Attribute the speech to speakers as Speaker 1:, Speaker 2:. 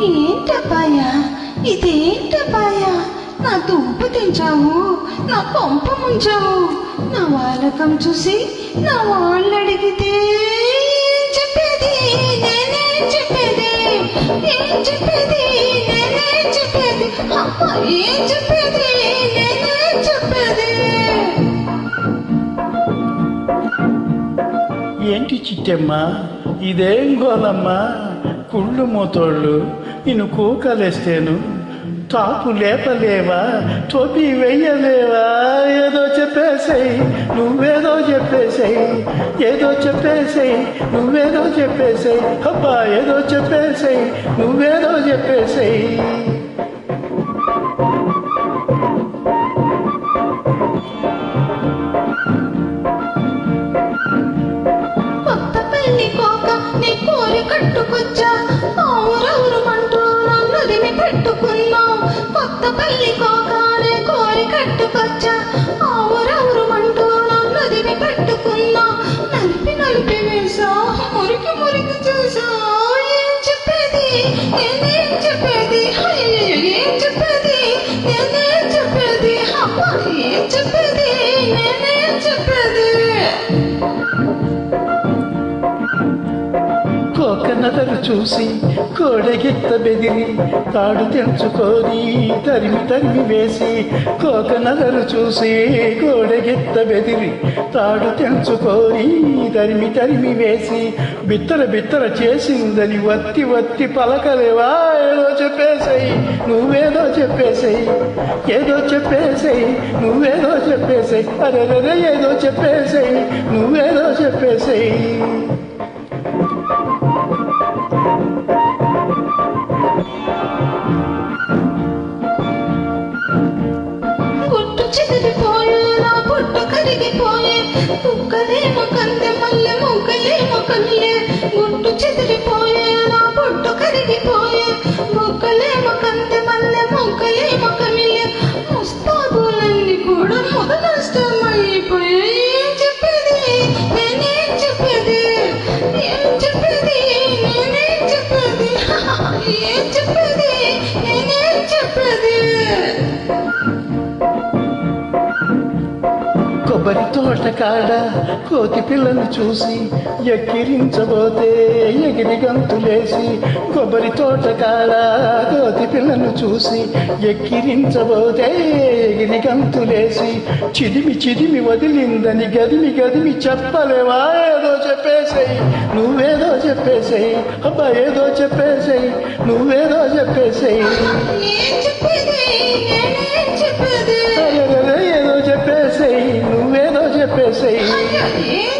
Speaker 1: ఏంటబ్బాయా, ఇదేంటబ్బాయా, నా దుంపు తెంచావు, నా పంప ముంచావు. నా వాలకం చూసి నా వాళ్ళు అడిగితే ఏం చెప్పేది, నేనేం చెప్పేది, ఏం చెప్పేది, నేనేం చెప్పేది, అమ్మ ఏం చెప్పేది, నేనేం చెప్పేది.
Speaker 2: ఏంటి చిట్టమ్మా, ఇదేం గోలమ్మా? కుళ్ళు మూతోళ్ళు నిన్ను కూకలేస్తేను తాపు లేపలేవా, టోపీ వెయ్యలేవా? ఏదో చెప్పేసేయ్, నువ్వేదో చెప్పేసేయ్, ఏదో చెప్పేసేయ్, నువ్వేదో చెప్పేసేయ్, అబ్బా ఏదో చెప్పేసేయ్, నువ్వేదో చెప్పేసేయ్.
Speaker 1: కొత్త పెళ్లి కోక నీ కోరి కట్టుకొచ్చా, ఊరూరుమంటూ నన్నదిని పెట్టుకున్నావు. కొత్త పెళ్లి కోక నీ కోరి కట్టుకొచ్చా, ఊరూరుమంటూ నన్నదిని పెట్టుకున్నావు. నలిపి నలిపి వేసా, మురికి మురికి చూసా. ఏం చెప్పేది, నేనేం చెప్పేది, అయ్యో ఏం చెప్పేది, నేనేం చెప్పేది, అమ్మ ఏం చెప్పేది, నేనేం చెప్పేది.
Speaker 2: కోకనదరు చూసి కోడెగిత్త బెదిరి తాడు తెంచుకొని తరిమి తరిమి వేసి, కోకనదరు చూసి కోడెగిత్త బెదిరి తాడు తెంచుకొని తరిమి తరిమి వేసి, బిత్తర బిత్తర చేసిందని వత్తి వత్తి పలకలేవా? ఏదో చెప్పేసేయ్, నువ్వేదో చెప్పేసేయ్, ఏదో చెప్పేసేయ్, నువ్వేదో చెప్పేసేయ్, అరే ఏదో చెప్పేసేయ్, నువ్వేదో చెప్పేసేయ్.
Speaker 1: గుట్టు చెదిరిపోయే, నా పుట్టు కరిగిపోయే, కుక్కలేమో కందె మల్లె మొగ్గలేమో కల్లె. గుట్టు చెదిరిపోయే, నా పుట్టు కరిగిపోయే, మొగ్గలేమో కందె మల్లె మొగ్గలేమో కల్లె. ముస్తాబులన్నీ కూడా మొదలష్టమైపోయే. ఏం చెప్పేది, నేనేం చెప్పేది, ఏం చెప్పేది, నేనేం చెప్పేది, ఏం చెప్పేది, నేనేం చెప్పేది.
Speaker 2: కొబ్బరి తోట కాడ కోతి పిల్లను చూసి ఎక్కిరించబోతే ఎగిరి గంతులేసి, కొబ్బరి తోట కాడ కోతి పిల్లను చూసి ఎక్కిరించబోతే ఎగిరి గంతులేసి, చిదిమి చిదిమి వదిలిందని గదిమి గదిమి చెప్పలేవా? ఏదో చెప్పేసేయ్, నువ్వేదో చెప్పేసేయ్, అబ్బా ఏదో చెప్పేసేయ్, నువ్వేదో చెప్పేసేయ్.
Speaker 1: ఏం చెప్పేది, నేనేం చెప్పేది,
Speaker 2: ఏదో చెప్పేసేయ్, నువ్వేదో చెప్పేసేయ్.
Speaker 1: ఏం